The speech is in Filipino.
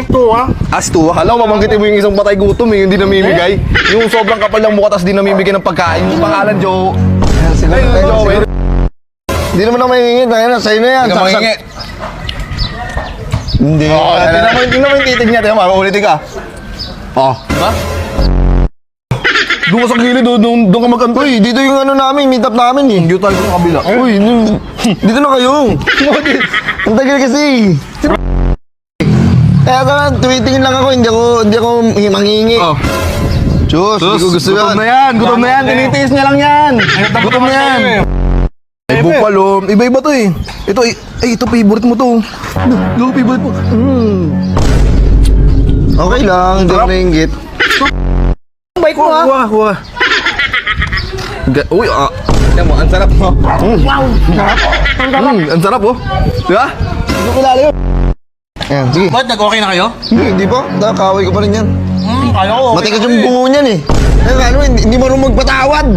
tuwa. Asto, hala, mamanggitin mo yung isang patay gutom eh, yung di namimigay. Yung sobrang kapal ng mukha, tas di namimigay ng pagkain. Yung pangalan, Joe. Ay, Joe, Hindi naman ako mahingit. Ayun, sa'yo na yan. Hindi ka mangingit. Hindi. Tingnan mo yung titig niya, tingnan mo, ulitin ka. Oh. Diba? Doon ka sa gilid, doon ka mag-antay. Uy, dito yung ano namin, meet up namin eh. Dito tayo sa kabila. Uy, dito na kayo. Ang tagal kasi. Kaya naman, tumitingin lang ako, hindi ako manghingi. Oh. Diyos, hindi ko gusto gutom na yan, gutom na yan, tinitiis niya lang yan. Gutom na yan. Ay, bupalo. Iba-iba to eh. Ito, ito favorite mo to. Ito, favorite mo. Okay lang, hindi ako nahinggit. Bait mo ha. Kuha. Uy, tignan mo, ang sarap mo. Wow! Sarap. Ang sarap. Ang sarap oh. Diba? Hindi ko kilala yun. Ayan, sige. Ba't nag-okay na kayo? Hindi pa, kaway ko pa rin yan. Kaya ko. Matigas yung bungo niyan eh. Ano, hindi mo rin magpatawad.